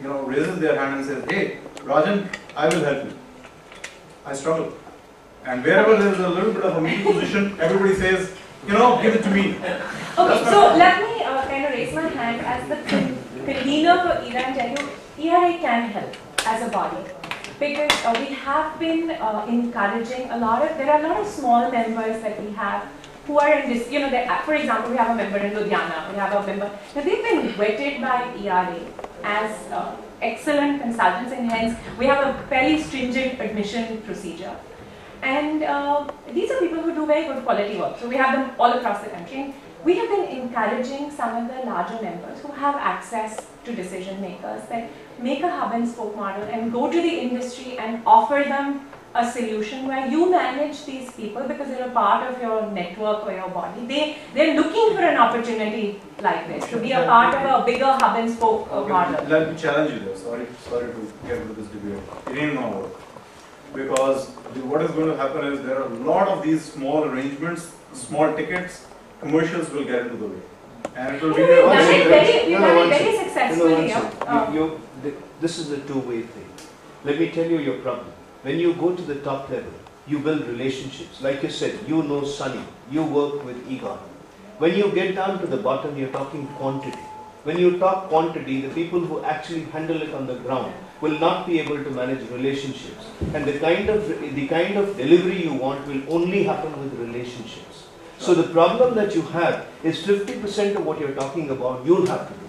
raises their hand and says, hey, Rajan, I will help you. I struggle. And wherever there is a little bit of a middle position, everybody says, give it to me. Okay, so let me kind of raise my hand as the convener for ERA and tell you, ERA can help as a body. Because we have been encouraging there are a lot of small members that we have who are in this, for example, we have a member in Ludhiana, we have a member, now they've been vetted by ERA as excellent consultants, and hence we have a fairly stringent admission procedure. And these are people who do very good quality work, so we have them all across the country. And we have been encouraging some of the larger members who have access to decision makers that make a hub and spoke model and go to the industry and offer them a solution where you manage these people because they're a part of your network or your body. They're looking for an opportunity like this to be a part of a bigger hub and spoke model. Let me challenge you there. Sorry to get into this debate. It ain't gonna work. Because what is going to happen is there are a lot of these small arrangements, small tickets, commercials will get into the way. And it will be very successfully. This is a two-way thing. Let me tell you your problem. When you go to the top level, you build relationships. Like you said, you know Sunny, you work with Egon. When you get down to the bottom, you're talking quantity. When you talk quantity, the people who actually handle it on the ground will not be able to manage relationships. And the kind of delivery you want will only happen with relationships. So the problem that you have is 50% of what you're talking about, you'll have to do.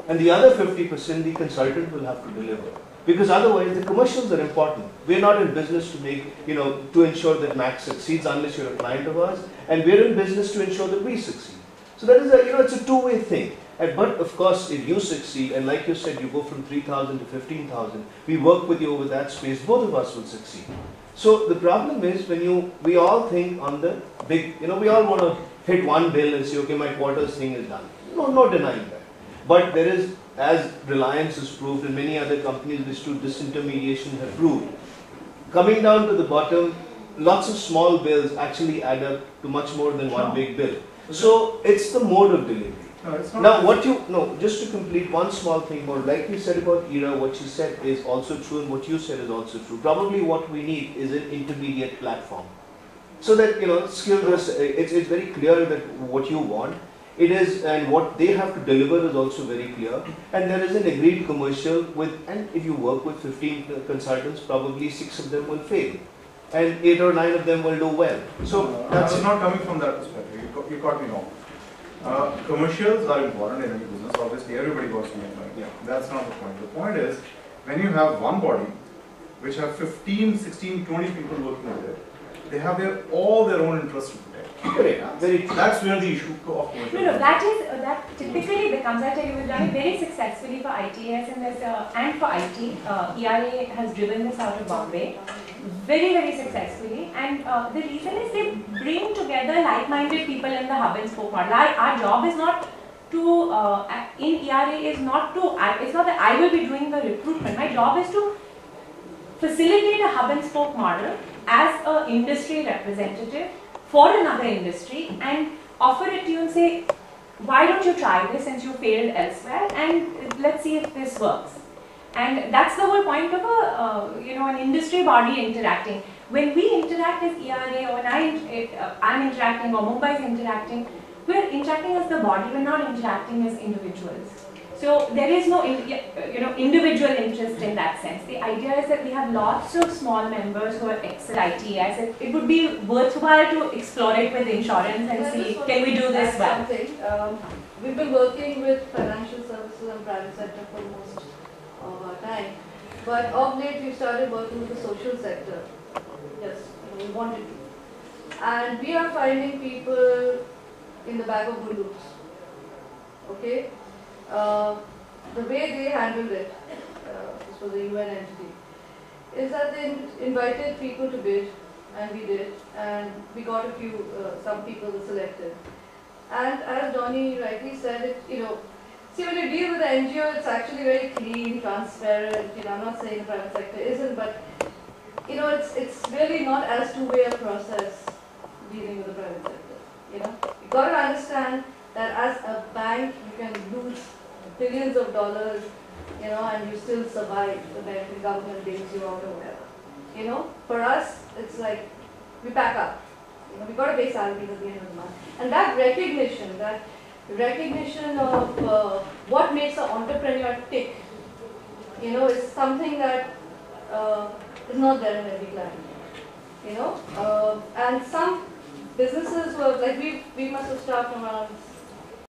And the other 50%, the consultant will have to deliver. Because otherwise, the commercials are important. We're not in business to make, to ensure that Max succeeds unless you're a client of ours. And we're in business to ensure that we succeed. So that is it's a two-way thing. But of course, if you succeed, and like you said, you go from 3,000 to 15,000, we work with you over that space, both of us will succeed. So the problem is when we all think on the big, we all want to hit one bill and say, okay, my quarters thing is done. No denying that. But there is, as Reliance has proved and many other companies which do disintermediation have proved, coming down to the bottom, lots of small bills actually add up to much more than one big bill. So it's the mode of delivery. Now, just to complete one small thing more, like you said about ERA, what you said is also true and what you said is also true. Probably what we need is an intermediate platform. So that, it's very clear that what you want, it is, and what they have to deliver is also very clear. And there is an agreed commercial and if you work with 15 consultants, probably 6 of them will fail. And 8 or 9 of them will do well. So that's not coming from that perspective. You caught me wrong. Commercials are important in any business. Obviously, everybody works to make money. Yeah, that's not the point. The point is, when you have one body, which have 15, 16, 20 people working with it, they have all their own interests to protect. Very true. That's where the issue of commercial. That typically becomes. I tell you, we've done it very successfully for ITS and for IT. ERA has driven this out of Bombay, very, very successfully. And the reason is they bring together like-minded people in the hub and spoke model. Our job is not to in ERA is not to. It's not that I will be doing the recruitment. My job is to facilitate a hub and spoke model as an industry representative for another industry and offer it to you and say, why don't you try this since you failed elsewhere and let's see if this works. And that's the whole point of an industry body interacting. When we interact as ERA, or when I'm interacting or Mumbai is interacting, we're interacting as the body, we're not interacting as individuals. So there is no individual interest in that sense. The idea is that we have lots of small members who are ex-ITS. It would be worthwhile to explore it with insurance and see, can we do this well? We've been working with financial services and private sector for most of our time. But of late, we started working with the social sector. Yes, we wanted to. And we are finding people in the back of balloons. Okay? The way they handled it, this was a UN entity, is that they invited people to bid, and we did, and we got some people were selected. And as Donnie rightly said, see, when you deal with the NGO, it's actually very clean, transparent. I'm not saying the private sector isn't, but it's really not as two-way a process dealing with the private sector. You've got to understand that as a bank, you can lose billions of dollars you know, and you still survive, the American government bails you out or whatever. You know, for us, it's like, we pack up. You know, we got to pay salaries at the end of the month. And that recognition of what makes an entrepreneur tick, you know, is something that is not there in every client. You know, and some businesses were like, we must have started from around